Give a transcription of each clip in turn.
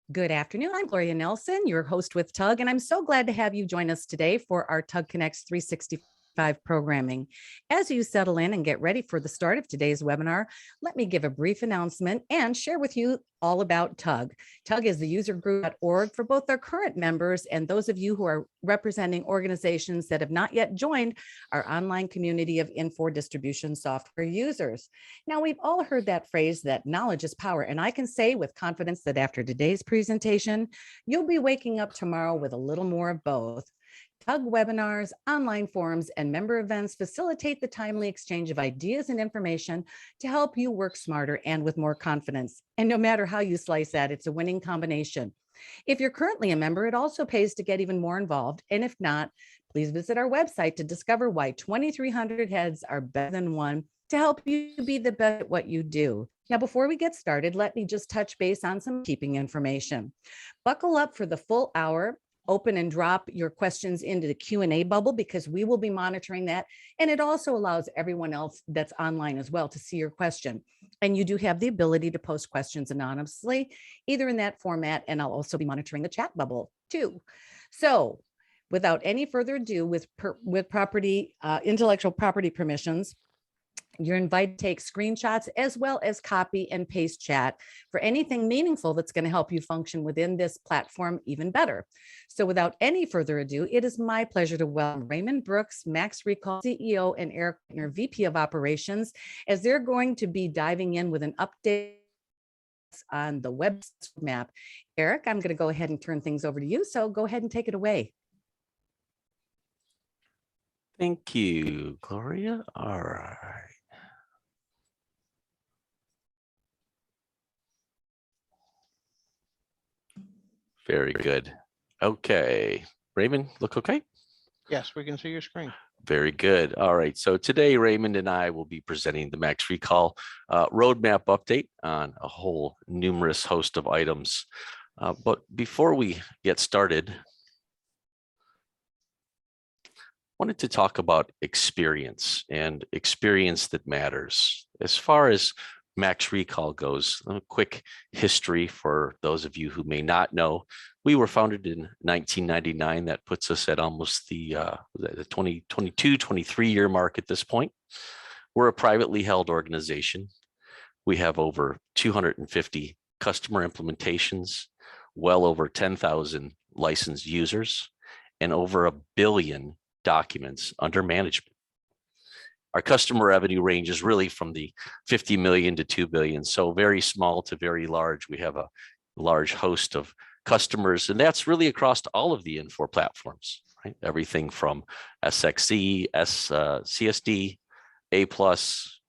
Good afternoon. I'm Gloria Nelson, your host with TUG, and I'm so glad to have you join us today for our TUG Connects 365 programming. As you settle in and get ready for the start of today's webinar, let me give a brief announcement and share with you all about TUG. TUG is the usergroup.org for both our current members and those of you who are representing organizations that have not yet joined our online community of info distribution software users. Now, we've all heard that phrase that knowledge is power, and I can say with confidence that after today's presentation, you'll be waking up tomorrow with a little more of both. TUG webinars, online forums, and member events facilitate the timely exchange of ideas and information to help you work smarter and with more confidence. And no matter how you slice that, it's a winning combination. If you're currently a member, it also pays to get even more involved. And if not, please visit our website to discover why 2,300 heads are better than one to help you be the best at what you do. Now, before we get started, let me just touch base on some keeping information. Buckle up for the full hour. Open and drop your questions into the Q&A bubble because we will be monitoring that. And it also allows everyone else that's online as well to see your question. And you do have the ability to post questions anonymously, either in that format, and I'll also be monitoring the chat bubble too. So without any further ado, with intellectual property permissions, you're invited to take screenshots as well as copy and paste chat for anything meaningful that's going to help you function within this platform even better. So without any further ado, it is my pleasure to welcome Raymond Brooks, MaxRecall CEO, and Eric Whitener, VP of Operations, as they're going to be diving in with an update on the web map. Eric, I'm going to go ahead and turn things over to you. So go ahead and take it away. Thank you, Gloria. All right. Very good. Okay, Raymond, look okay? Yes, we can see your screen. Very good. All right. So today, Raymond and I will be presenting the MaxRecall roadmap update on a whole numerous host of items. But before we get started, I wanted to talk about experience and experience that matters. As far as MaxRecall goes, a quick history for those of you who may not know. We were founded in 1999. That puts us at almost the 2022, 23-year mark at this point. We're a privately held organization. We have over 250 customer implementations, well over 10,000 licensed users, and over 1 billion documents under management. Our customer revenue ranges really from the 50 million to 2 billion. So very small to very large. We have a large host of customers, and that's really across all of the Infor platforms, right? Everything from SX.e, CSD, A+,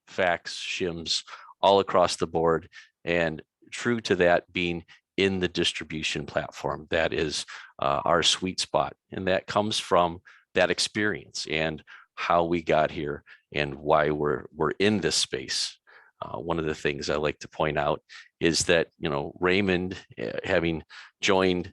fax, shims, all across the board. And true to that being in the distribution platform, that is our sweet spot. And that comes from that experience and how we got here and why we're in this space. One of the things I like to point out is that, you know, Raymond, having joined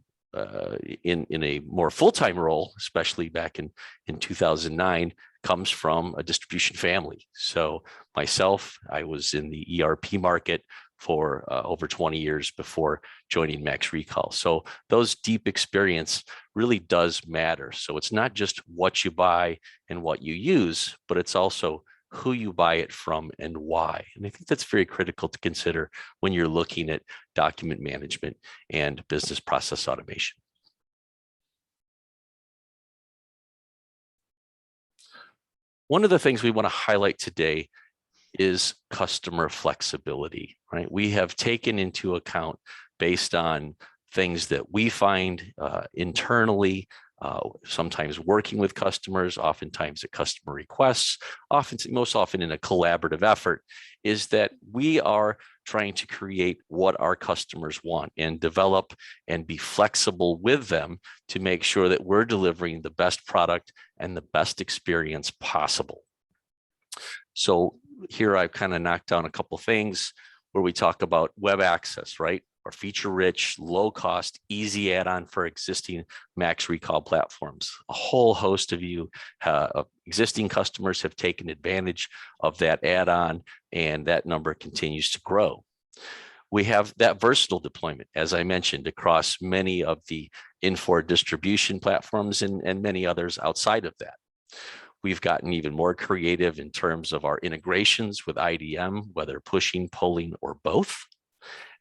in a more full-time role, especially back in 2009, comes from a distribution family. So myself, I was in the ERP market for over 20 years before joining MaxRecall. So those deep experience really does matter. So it's not just what you buy and what you use, but it's also who you buy it from and why. And I think that's very critical to consider when you're looking at document management and business process automation. One of the things we want to highlight today is customer flexibility, right? We have taken into account, based on things that we find internally, sometimes working with customers, oftentimes at customer requests, most often in a collaborative effort, is that we are trying to create what our customers want and develop and be flexible with them to make sure that we're delivering the best product and the best experience possible. So here I've kind of knocked down a couple things where we talk about web access, right? Or feature-rich, low-cost, easy add-on for existing MaxRecall platforms. A whole host of you existing customers have taken advantage of that add-on, and that number continues to grow. We have that versatile deployment, as I mentioned, across many of the Infor distribution platforms and many others outside of that. We've gotten even more creative in terms of our integrations with IDM, whether pushing, pulling, or both,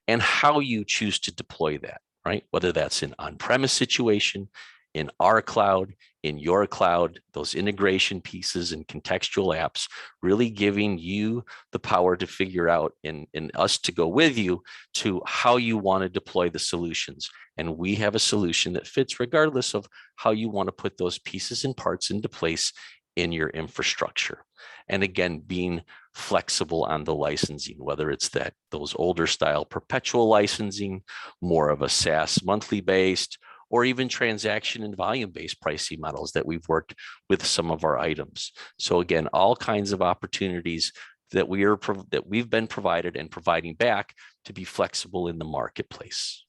and how you choose to deploy that, right? Whether that's an on-premise situation, in our cloud, in your cloud, those integration pieces and contextual apps, really giving you the power to figure out and us to go with you to how you want to deploy the solutions. And we have a solution that fits regardless of how you want to put those pieces and parts into place in your infrastructure. And again, being flexible on the licensing, whether it's those older style perpetual licensing, more of a SaaS monthly based, or even transaction and volume-based pricing models that we've worked with some of our items. So again, all kinds of opportunities that we've been provided and providing back to be flexible in the marketplace.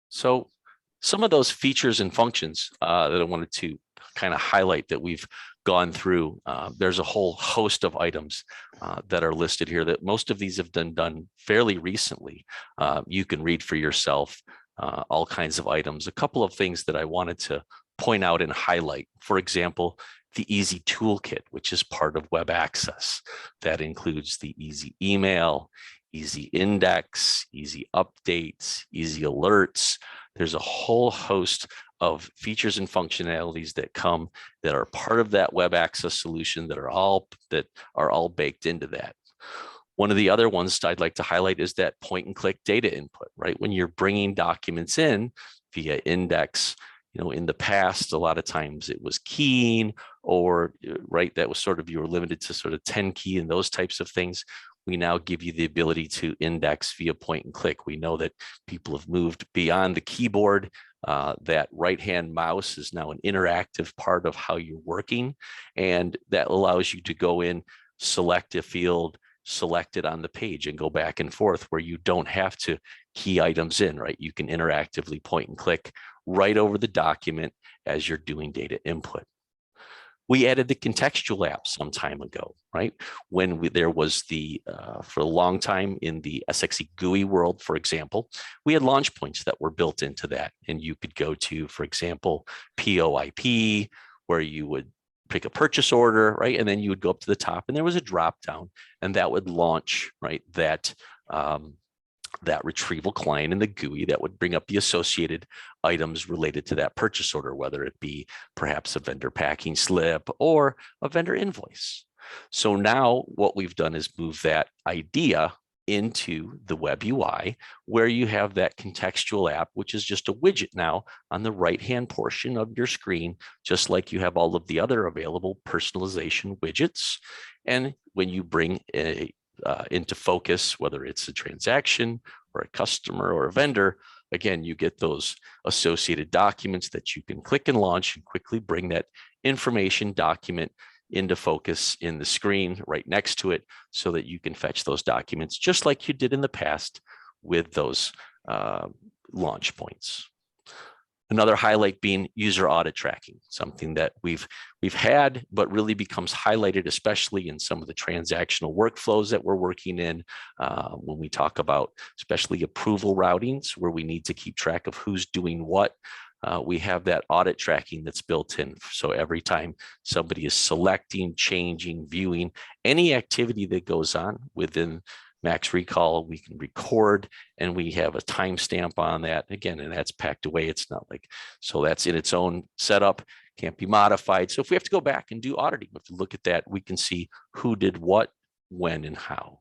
So some of those features and functions that I wanted to kind of highlight that we've gone through, there's a whole host of items that are listed here that most of these have been done fairly recently. You can read for yourself all kinds of items. A couple of things that I wanted to point out and highlight. For example, the Easy Toolkit, which is part of Web Access. That includes the Easy Email, EZINDEX, Easy Updates, Easy Alerts. There's a whole host of features and functionalities that come that are part of that web access solution that are all baked into that. One of the other ones I'd like to highlight is that point and click data input, right? When you're bringing documents in via index, in the past, a lot of times it was keying or, right, that was sort of, you were limited to sort of 10 key and those types of things. We now give you the ability to index via point and click. We know that people have moved beyond the keyboard. That right-hand mouse is now an interactive part of how you're working. And that allows you to go in, select a field, select it on the page and go back and forth where you don't have to key items in, right? You can interactively point and click right over the document as you're doing data input. We added the contextual app some time ago, right? When there was for a long time in the SX.e GUI world, for example, we had launch points that were built into that. And you could go to, for example, POIP, where you would pick a purchase order, right? And then you would go up to the top and there was a drop down and that would launch, right? That retrieval client in the GUI that would bring up the associated items related to that purchase order, whether it be perhaps a vendor packing slip or a vendor invoice. So now what we've done is move that idea into the web UI where you have that contextual app, which is just a widget now on the right-hand portion of your screen, just like you have all of the other available personalization widgets. And when you bring into focus, whether it's a transaction or a customer or a vendor, again, you get those associated documents that you can click and launch and quickly bring that information document into focus in the screen right next to it so that you can fetch those documents just like you did in the past with those launch points. Another highlight being user audit tracking, something that we've had, but really becomes highlighted, especially in some of the transactional workflows that we're working in when we talk about especially approval routings where we need to keep track of who's doing what. We have that audit tracking that's built in. So every time somebody is selecting, changing, viewing any activity that goes on within MaxRecall, we can record and we have a timestamp on that again, and that's packed away. It's not like, so that's in its own setup, can't be modified. So if we have to go back and do auditing, if we look at that, we can see who did what, when, and how.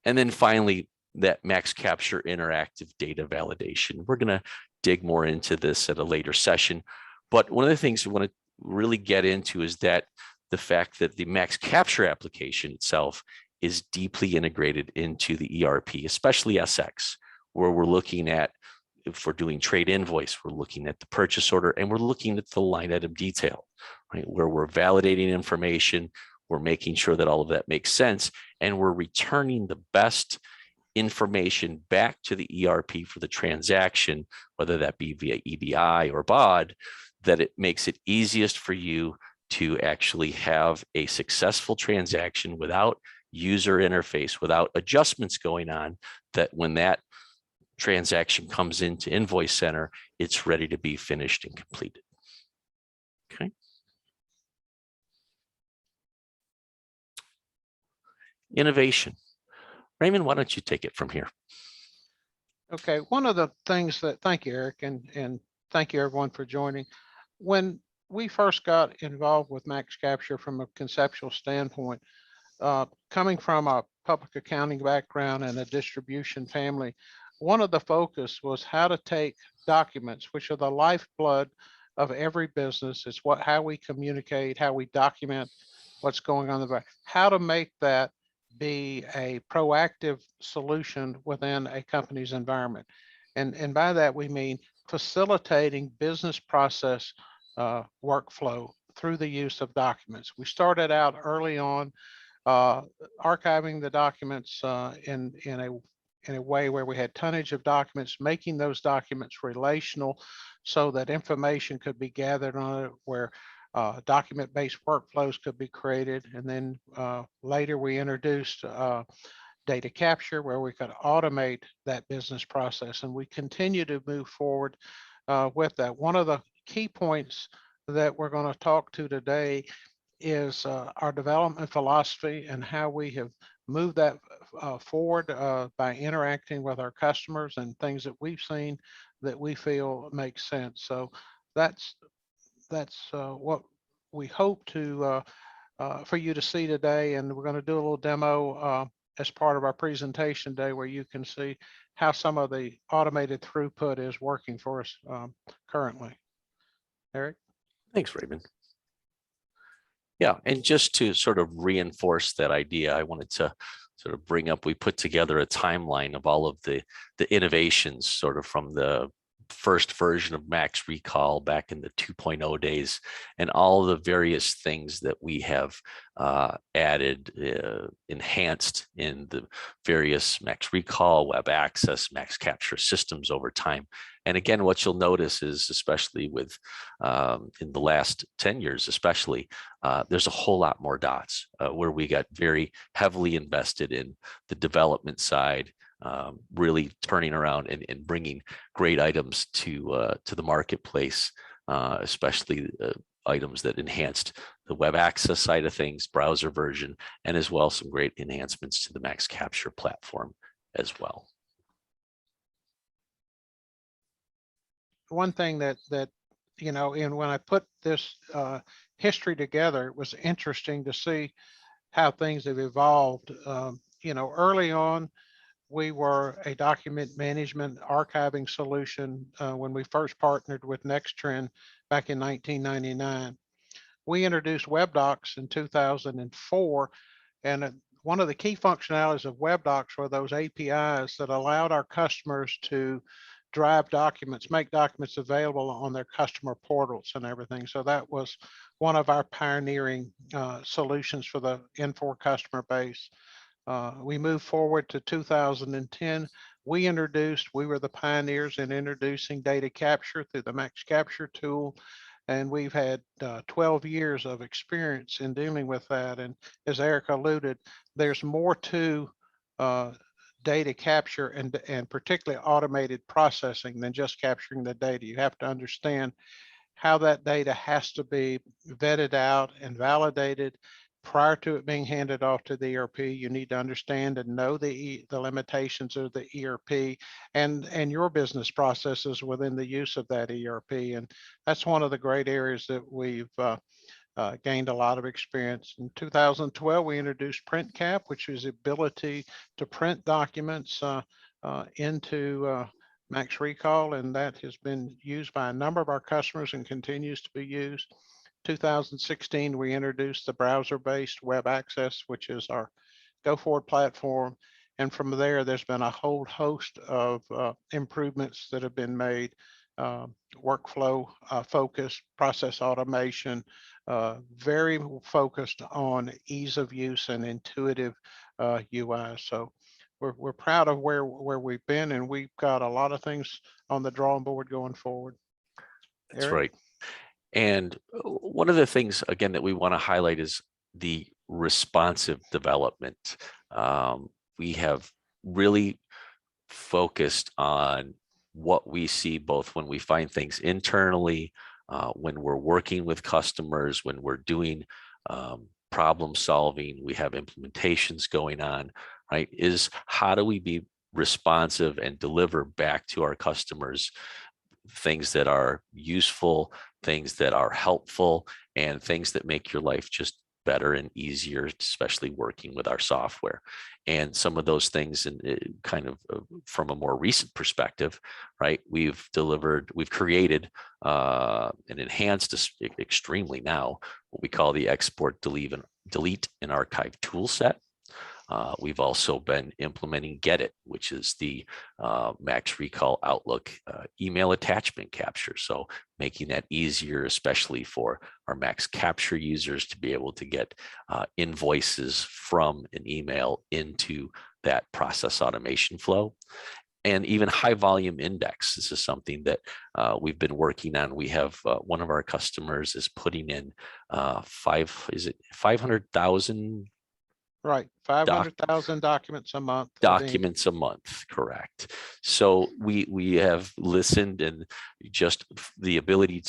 And then finally, that MaxCapture interactive data validation. We're going to dig more into this at a later session. But one of the things we want to really get into is that the fact that the MaxCapture application itself is deeply integrated into the ERP, especially SX, where we're looking at, if we're doing trade invoice, we're looking at the purchase order and we're looking at the line item detail, right? Where we're validating information, we're making sure that all of that makes sense, and we're returning the best information back to the ERP for the transaction, whether that be via EBI or BOD, that it makes it easiest for you to actually have a successful transaction without user interface, without adjustments going on, that when that transaction comes into Invoice Center, it's ready to be finished and completed. Okay. Innovation. Raymond, why don't you take it from here? Okay, one of the things that, thank you, Eric, and thank you everyone for joining. When we first got involved with MaxCapture from a conceptual standpoint, coming from a public accounting background and a distribution family, one of the focus was how to take documents, which are the lifeblood of every business. It's how we communicate, how we document what's going on in the back, how to make that be a proactive solution within a company's environment. And by that, we mean facilitating business process workflow through the use of documents. We started out early on archiving the documents in a way where we had tonnage of documents, making those documents relational so that information could be gathered on it, where document-based workflows could be created. And then later we introduced data capture, where we could automate that business process. And we continue to move forward with that. One of the key points that we're going to talk to today is our development philosophy and how we have moved that forward by interacting with our customers and things that we've seen that we feel makes sense. So that's what we hope to for you to see today. And we're going to do a little demo as part of our presentation today, where you can see how some of the automated throughput is working for us currently. Eric? Thanks, Raymond. Yeah, and just to sort of reinforce that idea, I wanted to sort of bring up, we put together a timeline of all of the innovations sort of from the first version of MaxRecall back in the 2.0 days, and all the various things that we have added, enhanced in the various MaxRecall, WebAccess, MaxCapture systems over time. And again, what you'll notice is, especially with in the last 10 years, especially, there's a whole lot more dots where we got very heavily invested in the development side, really turning around and bringing great items to the marketplace, especially items that enhanced the web access side of things, browser version, and as well some great enhancements to the MaxCapture platform as well. One thing that you know, and when I put this history together, it was interesting to see how things have evolved. You know, early on, we were a document management archiving solution when we first partnered with NextTrend back in 1999. We introduced WebDocs in 2004, and one of the key functionalities of WebDocs were those APIs that allowed our customers to drive documents, make documents available on their customer portals and everything. So that was one of our pioneering solutions for the N4 customer base. We moved forward to 2010. We were the pioneers in introducing data capture through the MaxCapture tool. And we've had 12 years of experience in dealing with that. And as Eric alluded, there's more to data capture and particularly automated processing than just capturing the data. You have to understand how that data has to be vetted out and validated prior to it being handed off to the ERP. You need to understand and know the limitations of the ERP and your business processes within the use of that ERP. And that's one of the great areas that we've gained a lot of experience. In 2012, we introduced PrintCap, which is the ability to print documents into MaxRecall, and that has been used by a number of our customers and continues to be used. 2016, we introduced the browser-based WebAccess, which is our go-forward platform. And from there, there's been a whole host of improvements that have been made, workflow focused, process automation, very focused on ease of use and intuitive UI. So we're proud of where we've been, and we've got a lot of things on the drawing board going forward. That's Eric? right. And one of the things, again, that we want to highlight is the responsive development. We have really focused on what we see both when we find things internally, when we're working with customers, when we're doing problem solving, we have implementations going on, right? Is how do we be responsive and deliver back to our customers things that are useful, things that are helpful, and things that make your life just better and easier, especially working with our software. And some of those things, and kind of from a more recent perspective, right? We've created and enhanced extremely now what we call the export, delete and archive tool set. We've also been implementing GETIT, which is the MaxRecall Outlook email attachment capture. So making that easier, especially for our MaxCapture users to be able to get invoices from an email into that process automation flow. And even high volume index. This is something that we've been working on. We have one of our customers is putting in 500,000 Right, 500,000 documents a month. Documents a month, correct. So we have listened, and just the ability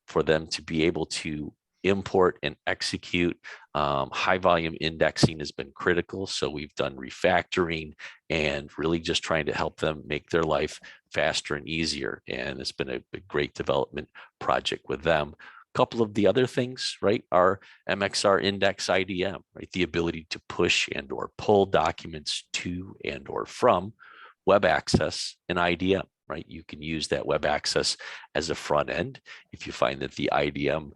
for them to be able to import and execute high volume indexing has been critical. So we've done refactoring and really just trying to help them make their life faster and easier. And it's been a great development project with them. Couple of the other things, right, are MXR index IDM, right? The ability to push and or pull documents to and or from web access and IDM, right? You can use that web access as a front end. If you find that the IDM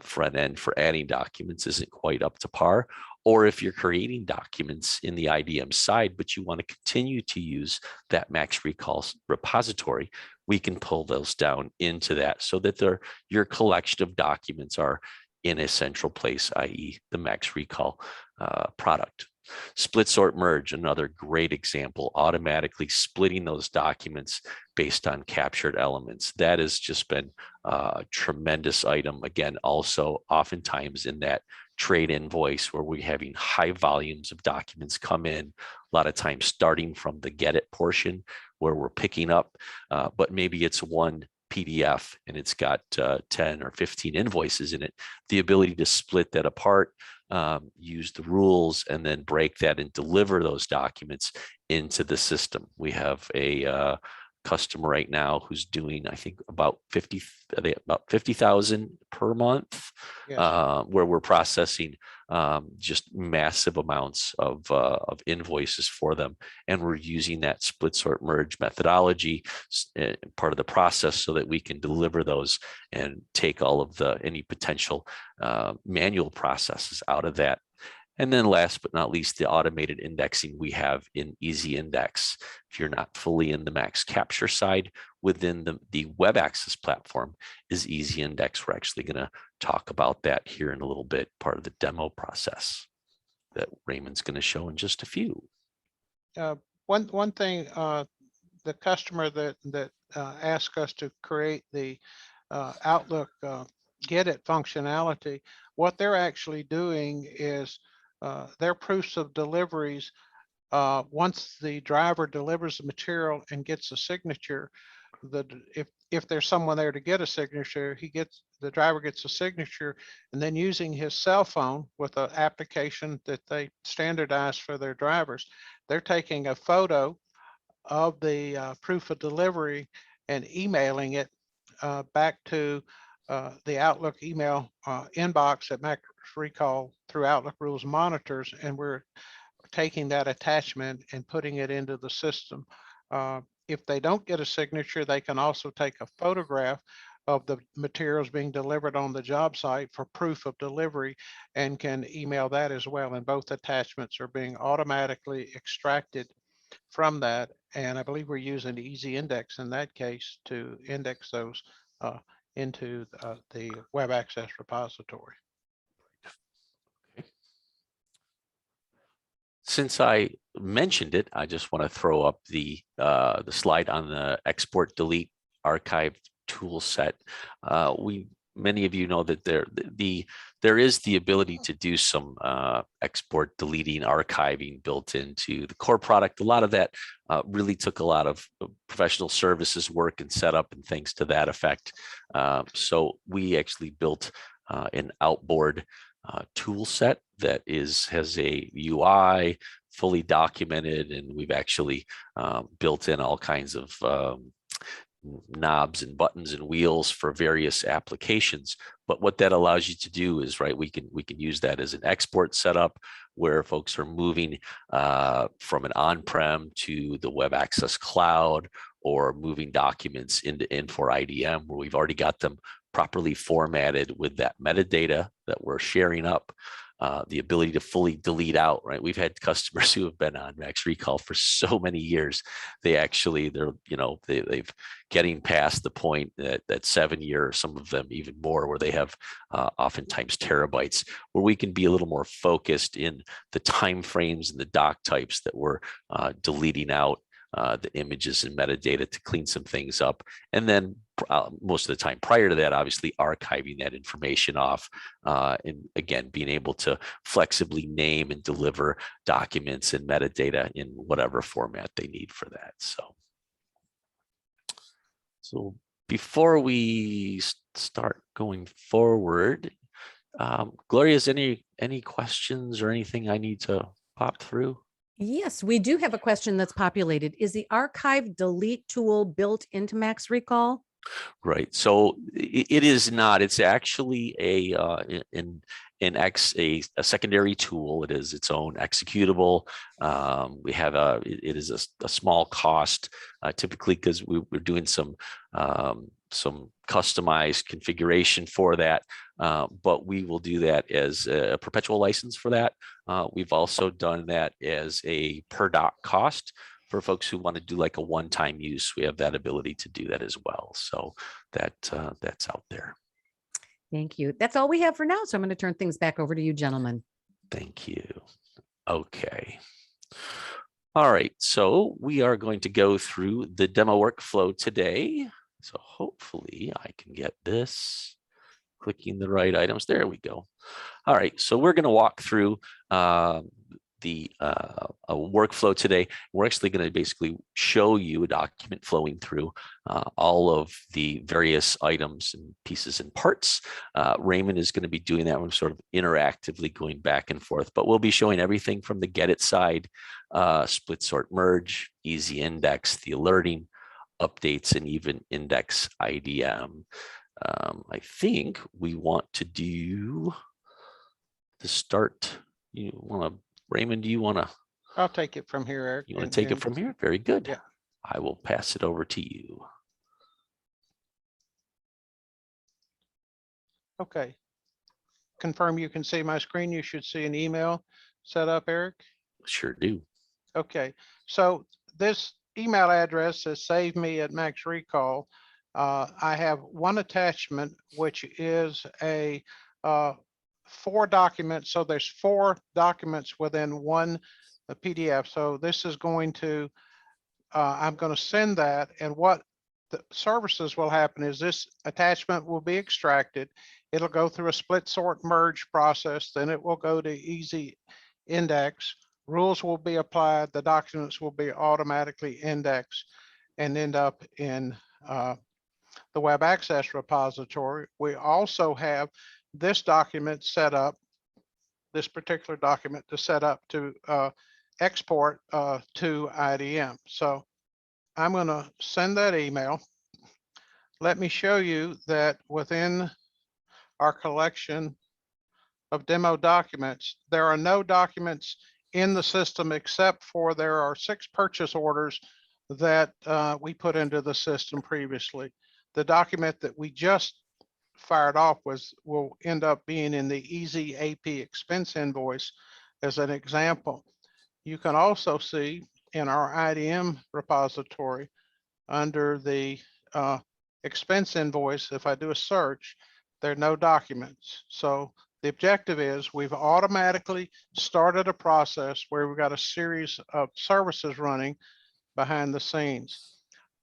front end for adding documents isn't quite up to par, or if you're creating documents in the IDM side, but you want to continue to use that MaxRecall repository, we can pull those down into that so that your collection of documents are in a central place, i.e. the MaxRecall product. Split sort merge, another great example, automatically splitting those documents based on captured elements. That has just been a tremendous item. Again, also oftentimes in that trade invoice where we're having high volumes of documents come in, a lot of times starting from the GETIT portion where we're picking up, but maybe it's one PDF and it's got 10 or 15 invoices in it. The ability to split that apart, use the rules, and then break that and deliver those documents into the system. We have a customer right now who's doing, I think, about 50,000 per month, yes. Where we're processing just massive amounts of invoices for them, and we're using that split sort merge methodology part of the process so that we can deliver those and take all of any potential manual processes out of that. And then last but not least, the automated indexing we have in EZINDEX. If you're not fully in the MaxCapture side, within the WEBACCESS platform is EZINDEX. We're actually going to talk about that here in a little bit, part of the demo process that Raymond's going to show in just a few. One thing, the customer that asked us to create the Outlook GETIT functionality, what they're actually doing is their proofs of deliveries, once the driver delivers the material and gets a signature, if there's someone there to get a signature, the driver gets a signature, and then using his cell phone with an application that they standardize for their drivers, they're taking a photo of the proof of delivery and emailing it back to the Outlook email inbox at MaxRecall through Outlook Rules Monitors, and we're taking that attachment and putting it into the system. If they don't get a signature, they can also take a photograph of the materials being delivered on the job site for proof of delivery and can email that as well. And both attachments are being automatically extracted from that. And I believe we're using the EZINDEX in that case to index those into the web access repository. Since I mentioned it, I just want to throw up the slide on the export, delete, archive tool set. Many of you know that there is the ability to do some export, deleting, archiving built into the core product. A lot of that really took a lot of professional services work and setup and things to that effect. So we actually built an outboard tool set that has a UI fully documented, and we've actually built in all kinds of knobs and buttons and wheels for various applications. But what that allows you to do is, right, we can use that as an export setup where folks are moving from an on-prem to the web access cloud, or moving documents into Infor IDM where we've already got them properly formatted with that metadata that we're sharing up. The ability to fully delete out, right? We've had customers who have been on MaxRecall for so many years. They've getting past the point that 7 years, some of them even more, where they have oftentimes terabytes, where we can be a little more focused in the timeframes and the doc types that we're deleting out the images and metadata to clean some things up. And then most of the time prior to that, obviously archiving that information off, and again, being able to flexibly name and deliver documents and metadata in whatever format they need for that. So before we start going forward, Gloria, is any questions or anything I need to pop through? Yes, we do have a question that's populated. Is the archive delete tool built into MaxRecall? Right. So it is not. It's actually a secondary tool. It is its own executable. We have it is a small cost, typically because we're doing some customized configuration for that. But we will do that as a perpetual license for that. We've also done that as a per doc cost. For folks who want to do like a one-time use, we have that ability to do that as well. So that's out there. Thank you. That's all we have for now. So I'm going to turn things back over to you, gentlemen. Thank you. Okay. All right. So we are going to go through the demo workflow today. So hopefully I can get this clicking the right items. There we go. All right. So we're going to walk through the workflow today. We're actually going to basically show you a document flowing through all of the various items and pieces and parts. Raymond is going to be doing that. We're sort of interactively going back and forth, but we'll be showing everything from the GETIT side, split sort merge, EZINDEX, the alerting, updates, and even index IDM. I think we want to do the start. You want to, Raymond, do you want to? I'll take it from here, Eric. You want to take it from here? Very good. Yeah. I will pass it over to you. Okay. Confirm you can see my screen. You should see an email set up, Eric. Sure do. Okay. So this email address says save me at MaxRecall. I have one attachment, which is a 4 documents. So there's 4 documents within one PDF. So this is going to, I'm going to send that, and what the services will happen is this attachment will be extracted. It'll go through a split sort merge process. Then it will go to EZINDEX. Rules will be applied. The documents will be automatically indexed and end up in the web access repository. We also have this document set up, this particular document to set up to export to IDM. So I'm going to send that email. Let me show you that within our collection of demo documents, there are no documents in the system except for there are 6 purchase orders that we put into the system previously. The document that we just fired off will end up being in the EZINDEX expense invoice as an example. You can also see in our IDM repository under the expense invoice, if I do a search, there are no documents. So The objective is we've automatically started a process where we've got a series of services running behind the scenes.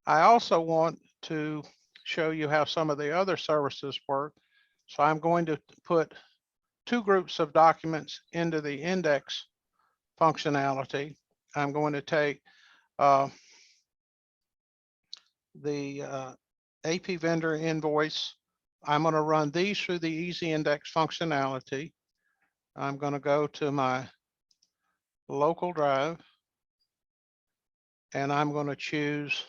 I also want to show you how some of the other services work. So I'm going to put two groups of documents into the index functionality. I'm going to take the AP vendor invoice. I'm going to run these through the EZINDEX functionality. I'm going to go to my local drive and I'm going to choose,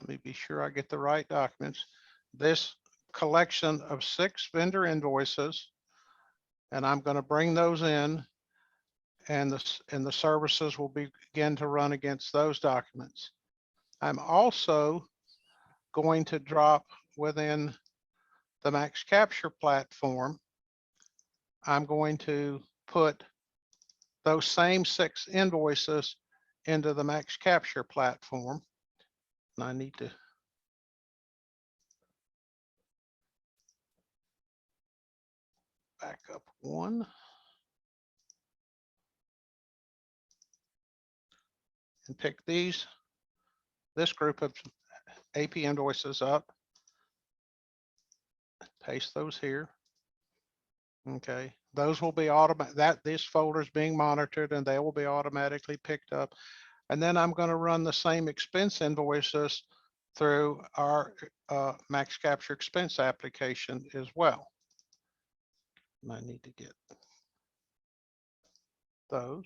let me be sure I get the right documents, this collection of 6 vendor invoices, and I'm going to bring those in, and the services will begin to run against those documents. I'm also going to drop within the MaxCapture platform. I'm going to put those same 6 invoices into the MaxCapture platform. And I need to back up one. And pick this group of AP invoices up. Paste those here. Okay, those will be automatic. This folder is being monitored and they will be automatically picked up. And then I'm going to run the same expense invoices through our MaxCapture expense application as well. And I need to get those.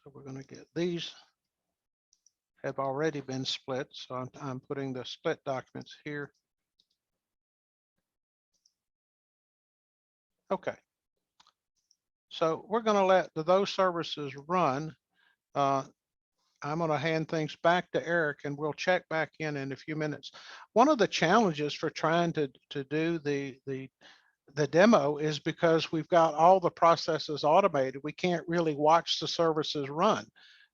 So we're going to get these have already been split. So I'm putting the split documents here. Okay. So we're going to let those services run. I'm going to hand things back to Eric and we'll check back in a few minutes. One of the challenges for trying to do the demo is because we've got all the processes automated. We can't really watch the services run.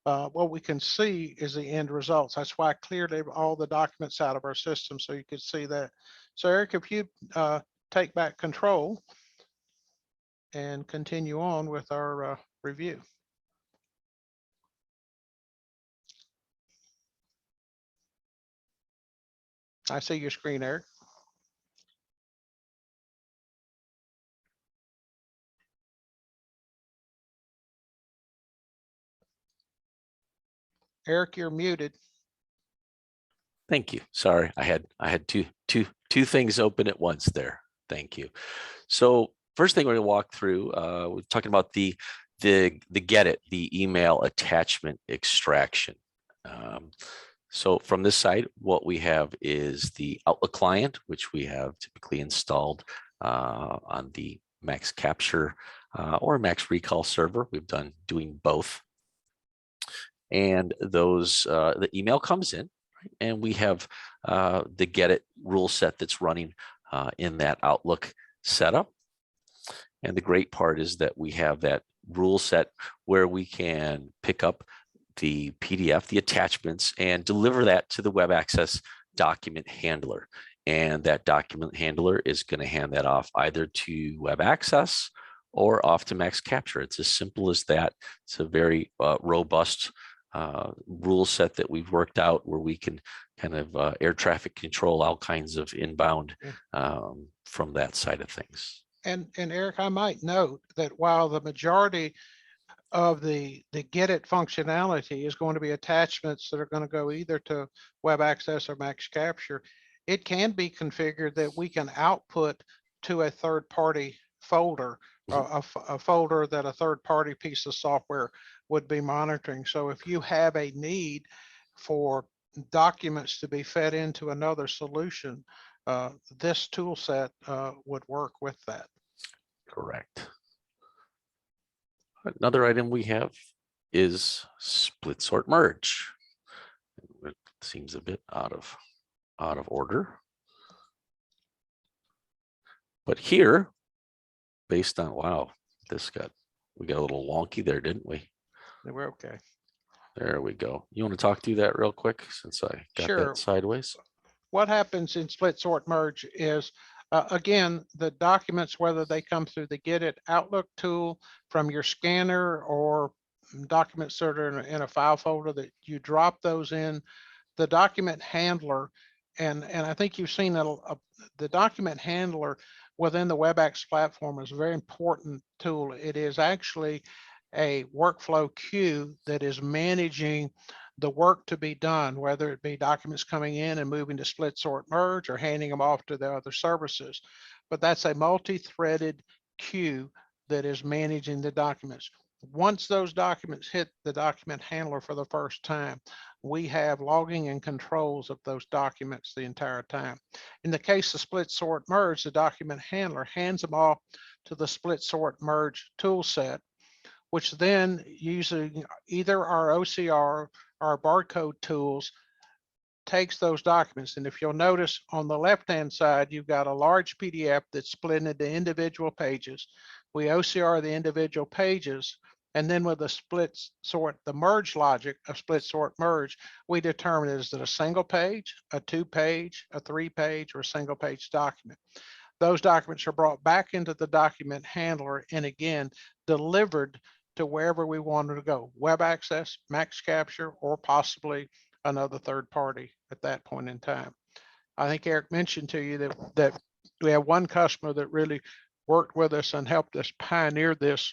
What we can see is the end results. That's why I cleared all the documents out of our system so you could see that. So Eric, if you take back control and continue on with our review. I see your screen, Eric. Eric, you're muted. Thank you. Sorry, I had two things open at once there. Thank you. So first thing we're going to walk through, we're talking about the GETIT, the email attachment extraction. So from this side, what we have is the Outlook client, which we have typically installed on the MaxCapture or MaxRecall server. We've doing both. And those the email comes in, right? And we have the GETIT rule set that's running in that Outlook setup. And the great part is that we have that rule set where we can pick up the PDF, the attachments, and deliver that to the web access document handler. And that document handler is going to hand that off either to web access or off to MaxCapture. It's as simple as that. It's a very robust rule set that we've worked out where we can kind of air traffic control all kinds of inbound from that side of things. And Eric, I might note that while the majority of the GETIT functionality is going to be attachments that are going to go either to web access or MaxCapture, it can be configured that we can output to a third-party folder, a folder that a third-party piece of software would be monitoring. So if you have a need for documents to be fed into another solution, this tool set would work with that. Correct. Another item we have is split sort merge. It seems a bit out of order. But here, based on, wow, we got a little wonky there, didn't we? We're okay. There we go. You want to talk through that real quick since I got Sure. that sideways? What happens in split sort merge is, again, the documents, whether they come through the GETIT Outlook tool from your scanner or documents that are in a file folder, that you drop those in the document handler. And I think you've seen that the document handler within the WebAccess platform is a very important tool. It is actually a workflow queue that is managing the work to be done, whether it be documents coming in and moving to split sort merge or handing them off to the other services. But that's a multi-threaded queue that is managing the documents. Once those documents hit the document handler for the first time, we have logging and controls of those documents the entire time. In the case of split sort merge, the document handler hands them off to the split sort merge tool set, which then using either our OCR or our barcode tools takes those documents. And if you'll notice on the left-hand side, you've got a large PDF that's split into individual pages. We OCR the individual pages, and then with the split sort, the merge logic of split sort merge, we determine is it a single page, a 2-page, a 3-page, or a single page document. Those documents are brought back into the document handler and again delivered to wherever we wanted to go, WebAccess, MaxCapture, or possibly another third party at that point in time. I think Eric mentioned to you that we have one customer that really worked with us and helped us pioneer this.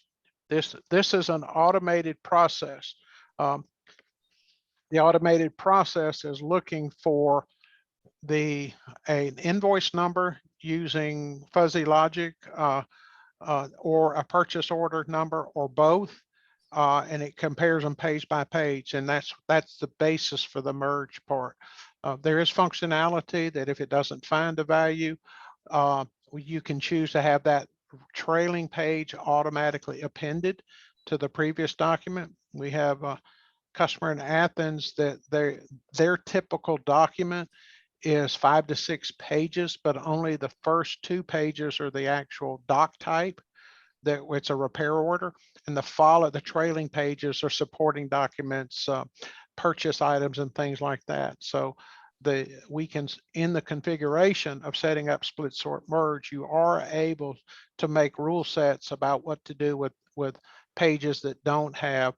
This is an automated process. The automated process is looking for an invoice number using fuzzy logic or a purchase order number or both, and it compares them page by page, and that's the basis for the merge part. There is functionality that if it doesn't find a value, you can choose to have that trailing page automatically appended to the previous document. We have a customer in Athens that their typical document is 5 to 6 pages, but only the first 2 pages are the actual doc type, that it's a repair order, and the trailing pages are supporting documents, purchase items and things like that. So we can, in the configuration of setting up split sort merge, you are able to make rule sets about what to do with pages that don't have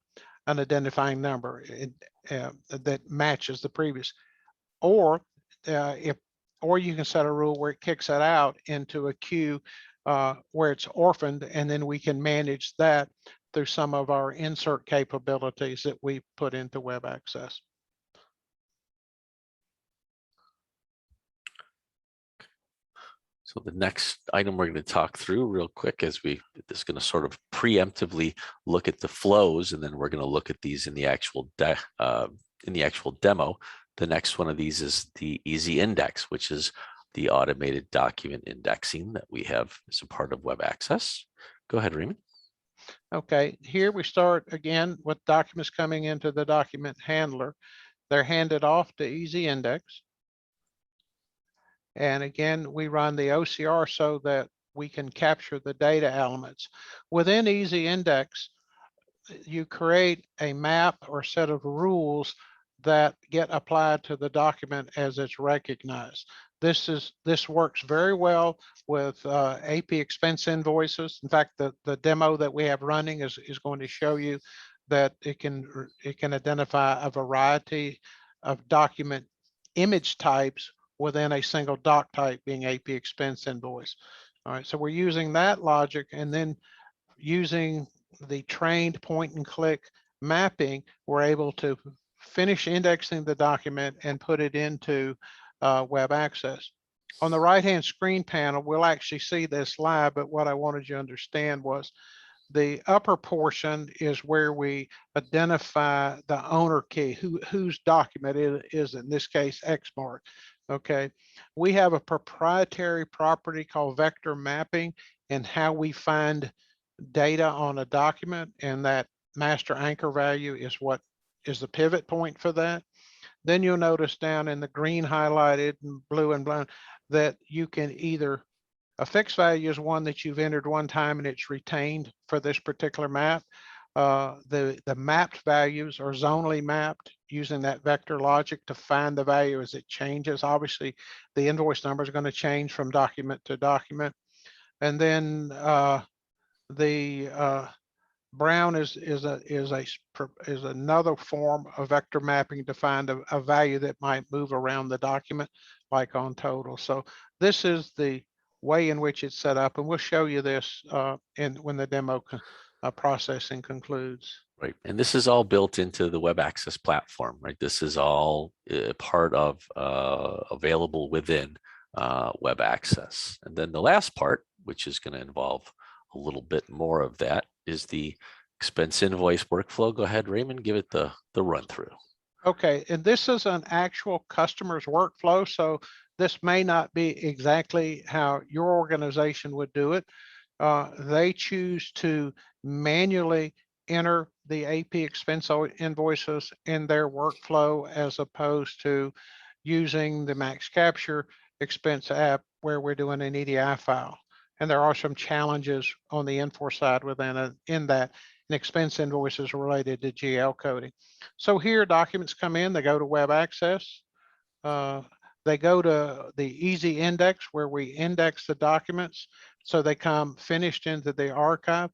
an identifying number that matches the previous, or you can set a rule where it kicks it out into a queue where it's orphaned, and then we can manage that through some of our insert capabilities that we put into WebAccess. So the next item we're going to talk through real quick as this is going to sort of preemptively look at the flows, and then we're going to look at these in the actual demo. The next one of these is the EZINDEX, which is the automated document indexing that we have as a part of WebAccess. Go ahead, Raymond. Okay, here we start again with documents coming into the document handler. They're handed off to EZINDEX. And again, we run the OCR so that we can capture the data elements. Within EZINDEX, you create a map or set of rules that get applied to the document as it's recognized. This works very well with AP expense invoices. In fact, the demo that we have running is going to show you that it can identify a variety of document image types within a single doc type, being AP expense invoice. All right, so we're using that logic, and then using the trained point and click mapping, we're able to finish indexing the document and put it into WebAccess. On the right-hand screen panel, we'll actually see this live, but what I wanted you to understand was the upper portion is where we identify the owner key, whose document it is, in this case, Xmark. Okay, we have a proprietary property called vector mapping and how we find data on a document, and that master anchor value is what is the pivot point for that. Then you'll notice down in the green highlighted and blue and brown that you can either, a fixed value is one that you've entered one time and it's retained for this particular map, The mapped values are zonally mapped using that vector logic to find the value as it changes. Obviously, the invoice number is going to change from document to document. And then the brown is another form of vector mapping to find a value that might move around the document, like on total. So this is the way in which it's set up, and we'll show you this when the demo processing concludes. Right, and this is all built into the Web Access platform, right? This is all part of available within Web Access. And then the last part, which is going to involve a little bit more of that, is the expense invoice workflow. Go ahead, Raymond, give it the run through. Okay, and this is an actual customer's workflow, so this may not be exactly how your organization would do it. They choose to manually enter the AP expense invoices in their workflow as opposed to using the MaxCapture expense app where we're doing an EDI file. And there are some challenges on the ENFORCE side in that and expense invoices related to GL coding. So here documents come in, they go to Web Access. They go to the EZINDEX where we index the documents. So they come finished into the archive.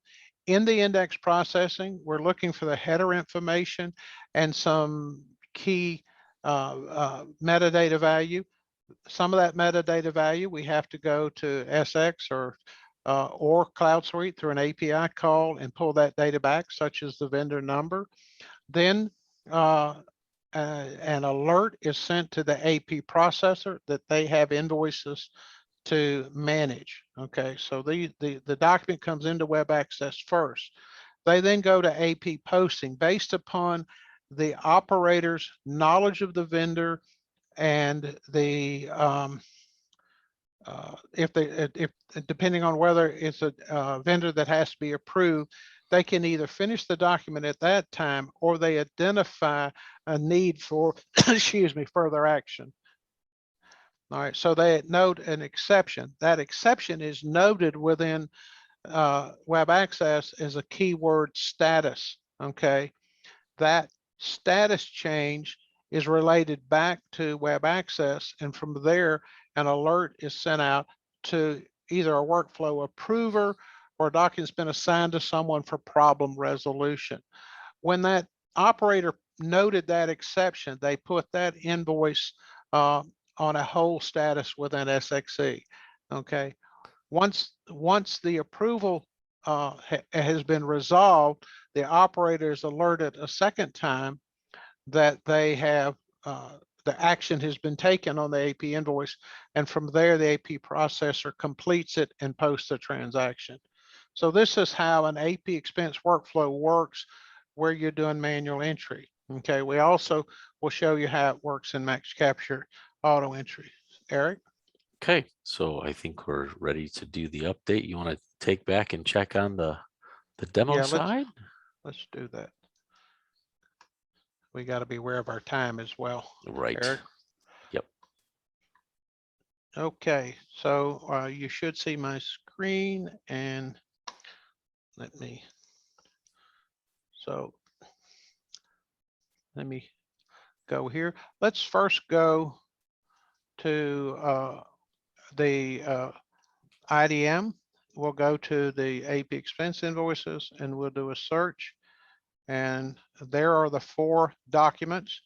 In the index processing, we're looking for the header information and some key metadata value. Some of that metadata value, we have to go to SX or Cloud Suite through an API call and pull that data back, such as the vendor number. Then an alert is sent to the AP processor that they have invoices to manage. Okay, so the document comes into Web Access first. They then go to AP posting based upon the operator's knowledge of the vendor and the if depending on whether it's a vendor that has to be approved, they can either finish the document at that time or they identify a need for excuse me, further action. All right, so they note an exception. That exception is noted within Web Access as a keyword status. Okay, that status change is related back to Web Access, and from there an alert is sent out to either a workflow approver or a document's been assigned to someone for problem resolution. When that operator noted that exception, they put that invoice on a hold status within SX.e. Okay, once the approval has been resolved, the operator is alerted a second time that they have the action has been taken on the AP invoice, and from there the AP processor completes it and posts the transaction. So this is how an AP expense workflow works where you're doing manual entry. Okay, we also will show you how it works in MaxCapture auto entry. Eric? Okay, so I think we're ready to do the update. You want to take back and check on the demo side? Let's do that. We got to be aware of our time as well. Right. Eric? Yep. Okay, so you should see my screen, and let me go here. Let's first go to the IDM. We'll go to the AP expense invoices and we'll do a search. And there are the 4 documents.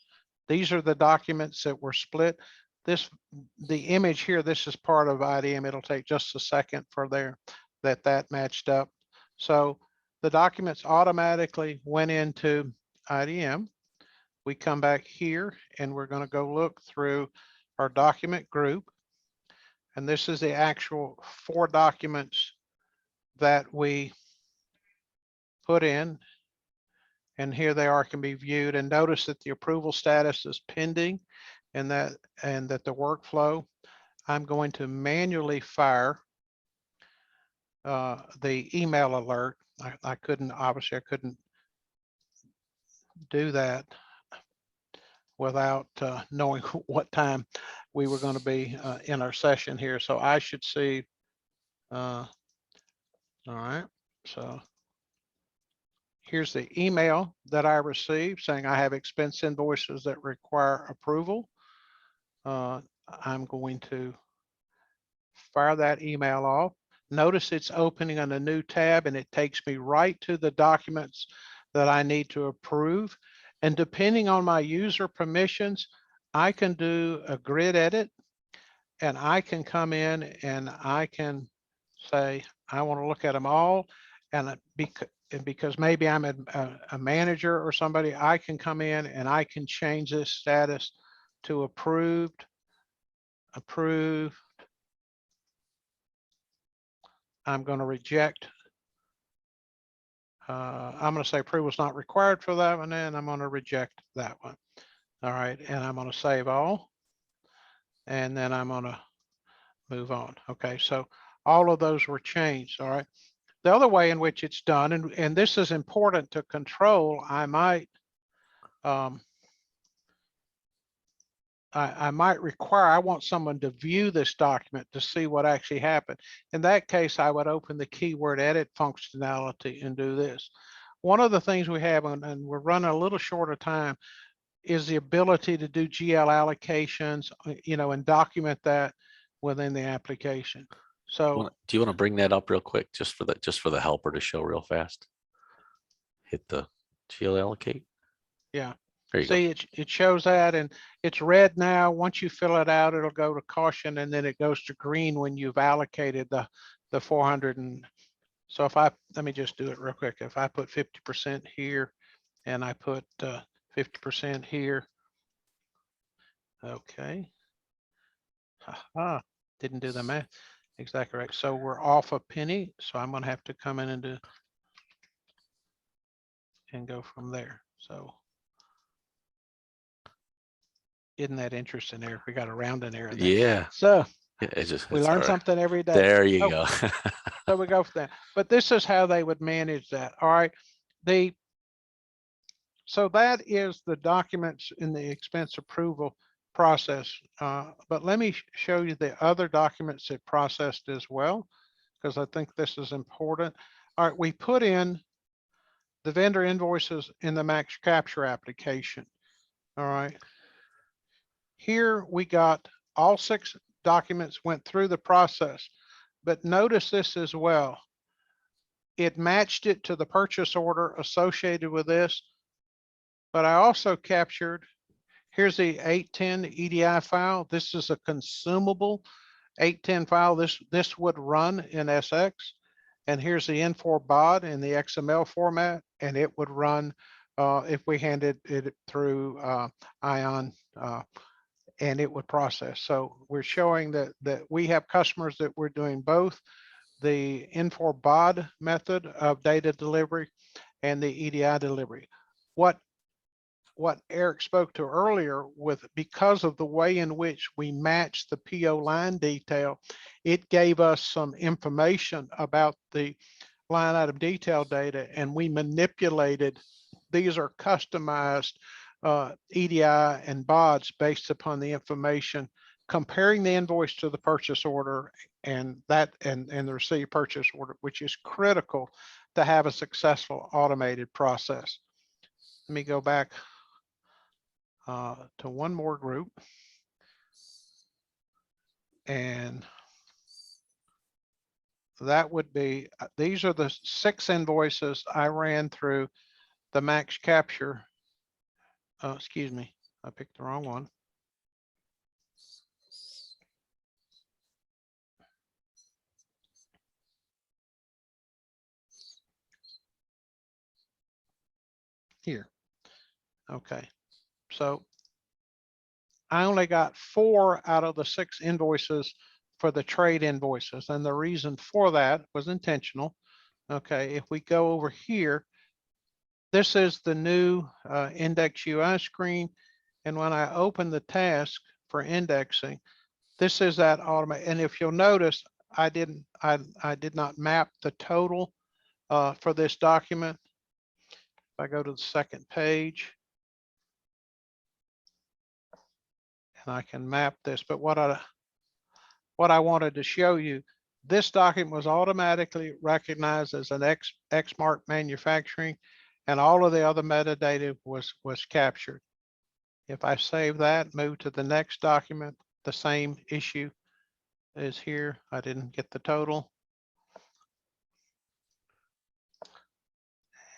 These are the documents that were split. The image here, this is part of IDM. It'll take just a second for that matched up. So the documents automatically went into IDM. We come back here and we're going to go look through our document group. And this is the actual 4 documents that we put in. And here they are, can be viewed, and notice that the approval status is pending and that the workflow, I'm going to manually fire the email alert. I couldn't do that without knowing what time we were going to be in our session here. So I should see, all right, so Here's the email that I received saying I have expense invoices that require approval. I'm going to fire that email off. Notice it's opening on a new tab and it takes me right to the documents that I need to approve. And depending on my user permissions, I can do a grid edit and I can come in and I can say, I want to look at them all. And because maybe I'm a manager or somebody, I can come in and I can change this status to approved, approved. I'm going to reject. I'm going to say approval is not required for that one, and I'm going to reject that one. All right, and I'm going to save all, and then I'm going to move on. Okay, so all of those were changed. All right. The other way in which it's done, and this is important to control, I might require, I want someone to view this document to see what actually happened. In that case, I would open the keyword edit functionality and do this. One of the things we have, and we're running a little short of time, is the ability to do GL allocations, and document that within the application. So do you want to bring that up real quick, just for the helper to show real fast? Hit the GL allocate. Yeah. There you See, go. it shows that, and it's red now. Once you fill it out, it'll go to caution, and then it goes to green when you've allocated the 400. And so if let me just do it real quick. If I put 50% here and I put 50% here. Okay. Didn't do the math exactly right. So we're off a penny. So I'm going to have to come in and go from there. So isn't that interesting there? We got a round in there. Yeah. So we learn something every day. There you go. So we go for that. But this is how they would manage that. All right. So that is the documents in the expense approval process. But let me show you the other documents it processed as well, because I think this is important. All right. We put in the vendor invoices in the MaxCapture application. All right. Here we got all 6 documents went through the process, but notice this as well. It matched it to the purchase order associated with this, but I also captured, here's the 810 EDI file. This is a consumable 810 file. This would run in SX, and here's the N4 BOD in the XML format, and it would run if we handed it through ION. And it would process. So we're showing that we have customers that we're doing both the N4 BOD method of data delivery and the EDI delivery. What Eric spoke to earlier, because of the way in which we match the PO line detail, it gave us some information about the line item detail data, and we manipulated. These are customized EDI and BODs based upon the information, comparing the invoice to the purchase order and the received purchase order, which is critical to have a successful automated process. Let me go back to one more group. And that would be, these are the 6 invoices I ran through the MaxCapture. Excuse me, I picked the wrong one. Here. Okay, so I only got 4 out of the 6 invoices for the trade invoices, and the reason for that was intentional. Okay, if we go over here, this is the new index UI screen. And when I open the task for indexing, this is that automate. And if you'll notice, I did not map the total for this document. If I go to the second page, and I can map this, but what I wanted to show you, this document was automatically recognized as an X mark manufacturing, and all of the other metadata was captured. If I save that, move to the next document, the same issue is here. I didn't get the total.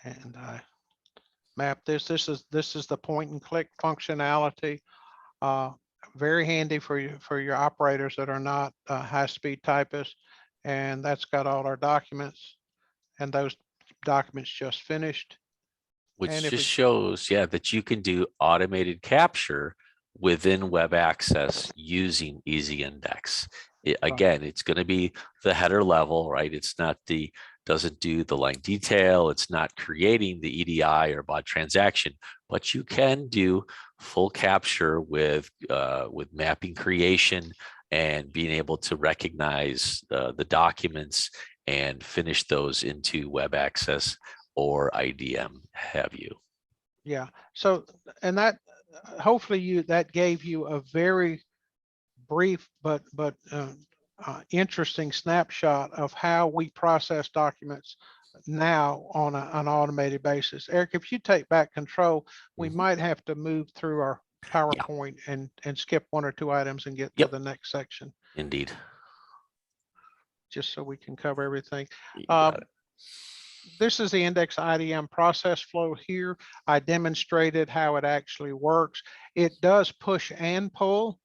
And I map this. This is the point and click functionality. Very handy for your operators that are not high-speed typists. And that's got all our documents, and those documents just finished. Which And if just we, shows, yeah, that you can do automated capture within web access using EZINDEX. Again, it's going to be the header level, right? It's not doesn't do the line detail. It's not creating the EDI or bot transaction, but you can do full capture with mapping creation and being able to recognize the documents and finish those into web access or IDM have you. yeah. So, and that hopefully that gave you a very brief but interesting snapshot of how we process documents now on an automated basis. Eric, if you take back control, we might have to move through our PowerPoint and skip one or two items and get to the next section. Indeed. Just so we can cover everything. You got it. This is the index IDM process flow here. I demonstrated how it actually works. It does push and pull.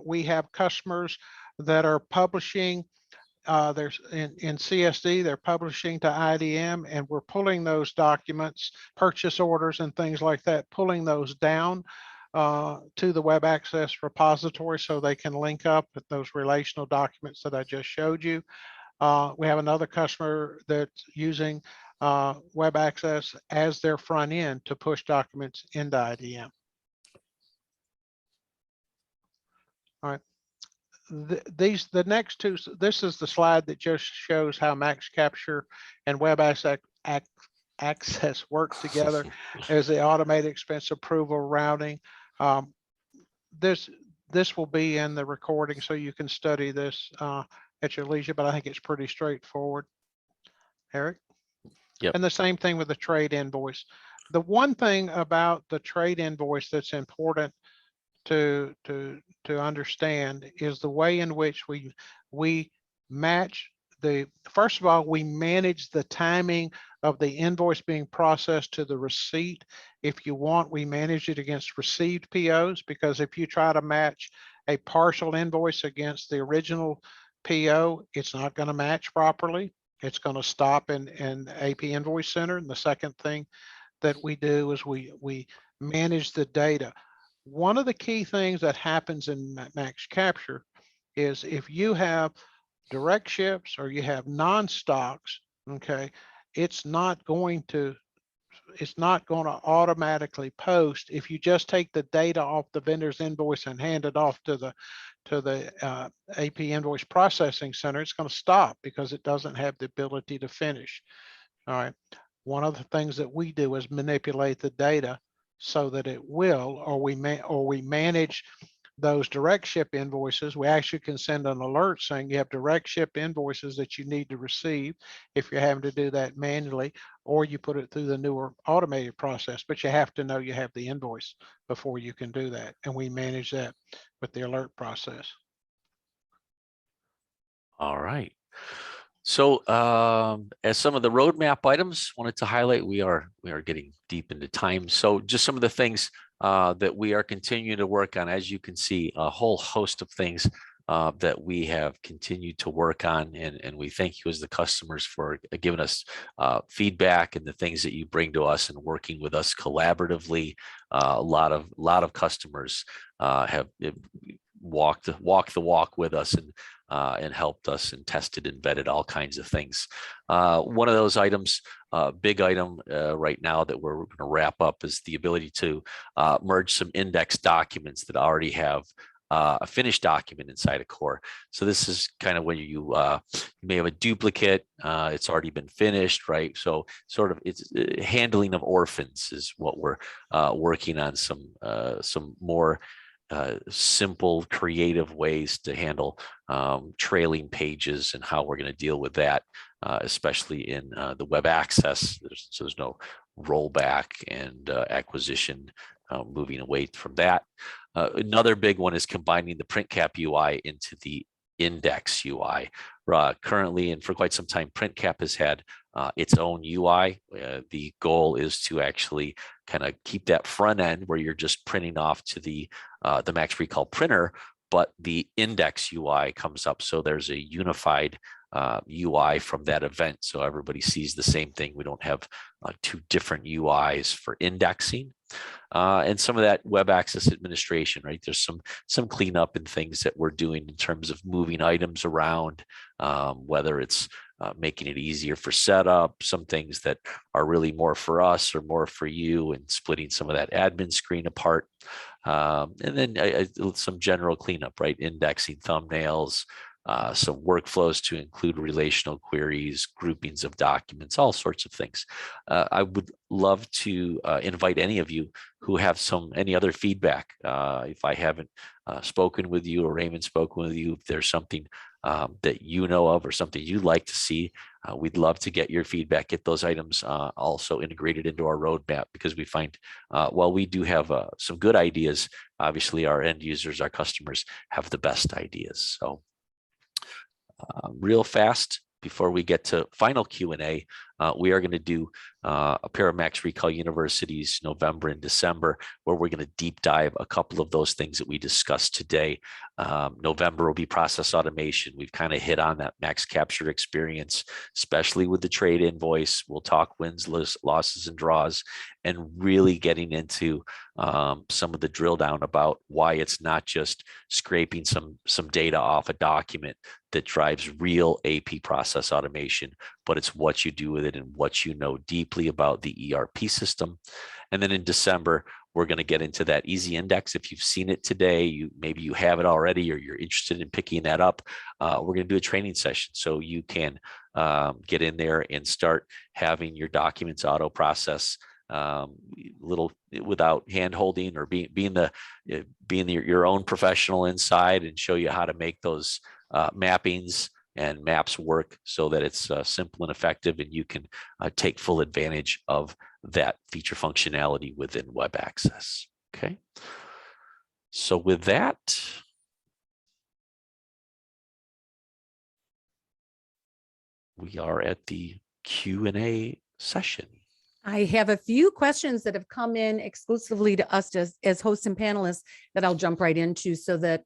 We have customers that are publishing, there's in CSD, they're publishing to IDM, and we're pulling those documents, purchase orders and things like that, pulling those down to the web access repository so they can link up with those relational documents that I just showed you. We have another customer that's using web access as their front end to push documents into IDM. All right. The next two, this is the slide that just shows how MaxCapture and web access work together as the automated expense approval routing. This will be in the recording, so you can study this at your leisure, but I think it's pretty straightforward. Eric? Yep. And the same thing with the trade invoice. The one thing about the trade invoice that's important to understand is the way in which we match first of all, we manage the timing of the invoice being processed to the receipt. If you want, we manage it against received POs, because if you try to match a partial invoice against the original PO, it's not going to match properly. It's going to stop in AP Invoice Center. And the second thing that we do is we manage the data. One of the key things that happens in MaxCapture is if you have direct ships or you have non-stocks, okay, it's not going to automatically post. If you just take the data off the vendor's invoice and hand it off to the AP Invoice Processing Center, it's going to stop because it doesn't have the ability to finish. All right. One of the things that we do is manipulate the data so that it will, or we manage those direct ship invoices. We actually can send an alert saying you have direct ship invoices that you need to receive if you're having to do that manually, or you put it through the newer automated process, but you have to know you have the invoice before you can do that. And we manage that with the alert process. All right. So as some of the roadmap items wanted to highlight, we are getting deep into time. So just some of the things that we are continuing to work on. As you can see, a whole host of things that we have continued to work on, and we thank you as the customers for giving us feedback and the things that you bring to us and working with us collaboratively. A lot of customers have walked the walk with us and helped us and tested and vetted all kinds of things. One of those items, big item right now that we're going to wrap up, is the ability to merge some index documents that already have a finished document inside a core. So this is kind of when you may have a duplicate, it's already been finished, right? So sort of it's handling of orphans is what we're working on, some more simple, creative ways to handle trailing pages and how we're going to deal with that, especially in the web access. So there's no rollback and acquisition, moving away from that. Another big one is combining the print cap UI into the index UI. Currently, and for quite some time, print cap has had its own UI. The goal is to actually kind of keep that front end where you're just printing off to the MaxRecall printer, but the index UI comes up. So there's a unified UI from that event. So everybody sees the same thing. We don't have two different UIs for indexing. And some of that web access administration, right? There's some cleanup and things that we're doing in terms of moving items around, whether it's making it easier for setup, some things that are really more for us or more for you, and splitting some of that admin screen apart. And then some general cleanup, right? Indexing thumbnails, some workflows to include relational queries, groupings of documents, all sorts of things. I would love to invite any of you who have any other feedback. If I haven't spoken with you or Raymond spoken with you, if there's something that you know of or something you'd like to see, we'd love to get your feedback, get those items also integrated into our roadmap, because we find while we do have some good ideas, obviously our end users, our customers have the best ideas. So real fast, before we get to final Q&A, we are going to do a pair of MaxRecall Universities November and December, where we're going to deep dive a couple of those things that we discussed today. November will be process automation. We've kind of hit on that MaxCapture experience, especially with the trade invoice. We'll talk wins, losses, and draws, and really getting into some of the drill down about why it's not just scraping some data off a document that drives real AP process automation, but it's what you do with it and what you know deeply about the ERP system. And then in December, we're going to get into that EZINDEX. If you've seen it today, maybe you have it already, or you're interested in picking that up. We're going to do a training session so you can get in there and start having your documents auto process little without hand holding, or being your own professional inside, and show you how to make those mappings and maps work so that it's simple and effective, and you can take full advantage of that feature functionality within web access. Okay. So with that, we are at the Q&A session. I have a few questions that have come in exclusively to us as hosts and panelists that I'll jump right into so that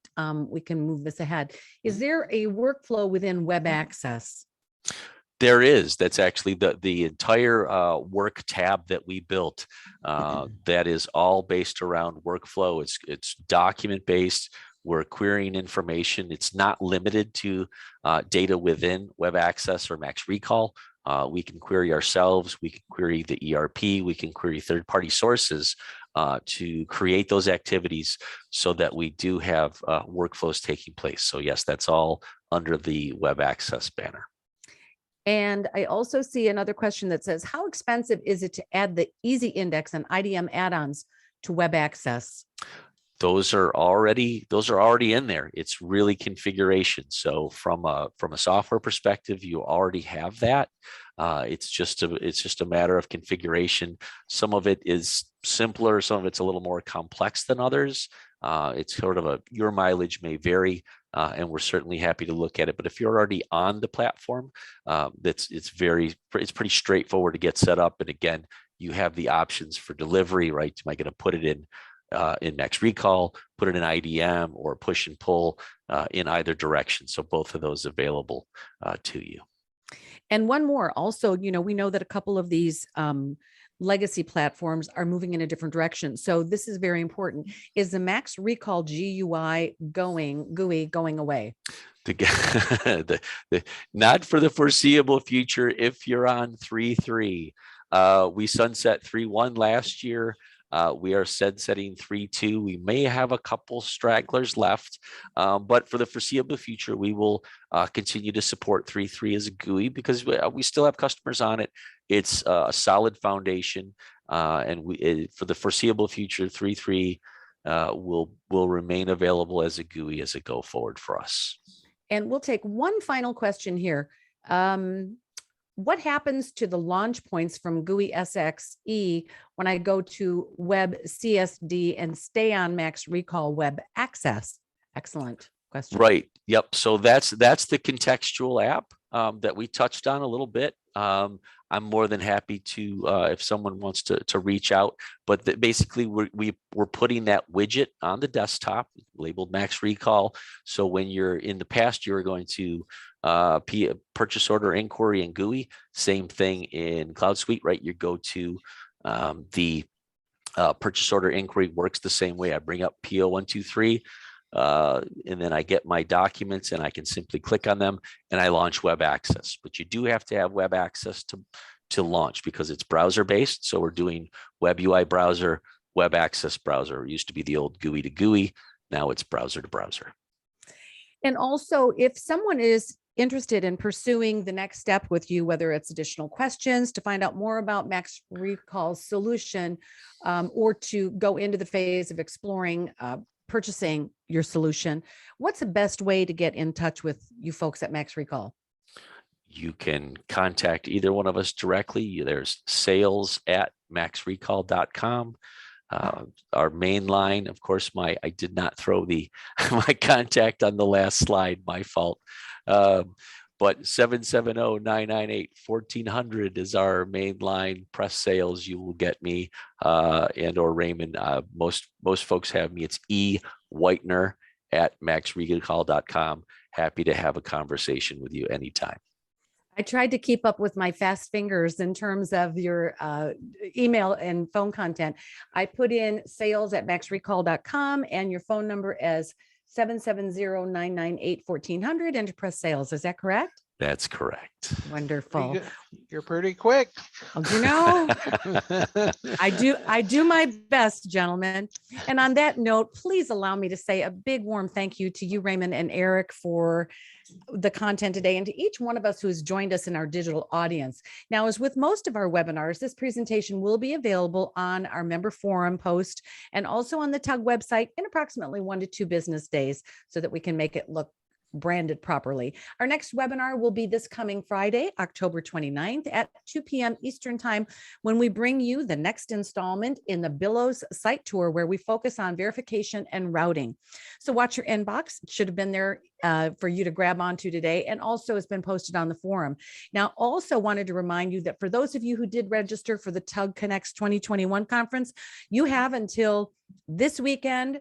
we can move this ahead. Is there a workflow within web access? There is. That's actually the entire work tab that we built. That is all based around workflow. It's document based. We're querying information. It's not limited to data within web access or MaxRecall. We can query ourselves, we can query the ERP, we can query third-party sources to create those activities so that we do have workflows taking place. So yes, that's all under the web access banner. And I also see another question that says, how expensive is it to add the EZINDEX and IDM add-ons to web access? Those are already in there. It's really configuration. So from a software perspective, you already have that. It's just a matter of configuration. Some of it is simpler, some of it's a little more complex than others. It's sort of your mileage may vary, and we're certainly happy to look at it. But if you're already on the platform, it's pretty straightforward to get set up. And again, you have the options for delivery, right? Am I going to put it in MaxRecall, put it in IDM, or push and pull in either direction? So both of those available to you. And one more also, we know that a couple of these legacy platforms are moving in a different direction. So this is very important. Is the MaxRecall GUI GUI going away? Not for the foreseeable future. If you're on 3.3, we sunset 3.1 last year. We are setting 3.2. We may have a couple stragglers left, but for the foreseeable future, we will continue to support 3.3 as a GUI because we still have customers on it. It's a solid foundation, and for the foreseeable future, 3.3 will remain available as a GUI as a go forward for us. And we'll take one final question here. What happens to the launch points from GUI SX.e when I go to WebCSD and stay on MaxRecall Web Access? Excellent question. Right. Yep. So that's the contextual app that we touched on a little bit. I'm more than happy to if someone wants to reach out, but basically we're putting that widget on the desktop labeled MaxRecall. So when you're in the past, you're going to purchase order inquiry and GUI, same thing in Cloud Suite, right? You go to the purchase order inquiry works the same way. I bring up PO123. And then I get my documents and I can simply click on them and I launch web access. But you do have to have web access to launch because it's browser based. So we're doing web UI browser, web access browser. It used to be the old GUI to GUI. Now it's browser to browser. And also, if someone is interested in pursuing the next step with you, whether it's additional questions to find out more about MaxRecall's solution, or to go into the phase of exploring purchasing your solution, what's the best way to get in touch with you folks at MaxRecall? You can contact either one of us directly. There's sales@maxrecall.com. Our main line, of course, I did not throw my contact on the last slide, my fault. But 770-998-1400 is our main line. Press sales, you will get me and or Raymond. Most folks have me. It's Whitener@maxrecall.com. Happy to have a conversation with you anytime. I tried to keep up with my fast fingers in terms of your email and phone content. I put in sales@maxrecall.com and your phone as 770-998-1400 and press sales. Is that correct? That's correct. Wonderful. You're pretty quick. You know, I do my best, gentlemen. And on that note, please allow me to say a big warm thank you to you, Raymond and Eric, for the content today, and to each one of us who has joined us in our digital audience. Now, as with most of our webinars, this presentation will be available on our member forum post and also on the TUG website in approximately 1 to 2 business days so that we can make it look branded properly. Our next webinar will be this coming Friday, October 29th at 2 p.m. Eastern time, when we bring you the next installment in the Billows site tour, where we focus on verification and routing. So watch your inbox. It should have been there for you to grab onto today, and also has been posted on the forum. Now, also wanted to remind you that for those of you who did register for the TUG Connects 2021 conference, you have until this weekend,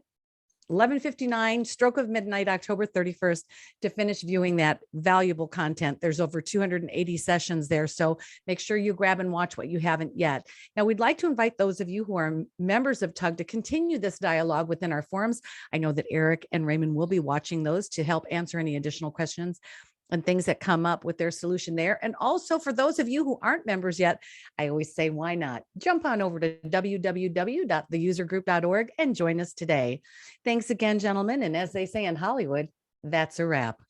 11:59, stroke of midnight, October 31st, to finish viewing that valuable content. There's over 280 sessions there, so make sure you grab and watch what you haven't yet. Now, we'd like to invite those of you who are members of TUG to continue this dialogue within our forums. I know that Eric and Raymond will be watching those to help answer any additional questions and things that come up with their solution there. And also, for those of you who aren't members yet, I always say, why not? Jump on over to www.theusergroup.org and join us today. Thanks again, gentlemen. And as they say in Hollywood, that's a wrap.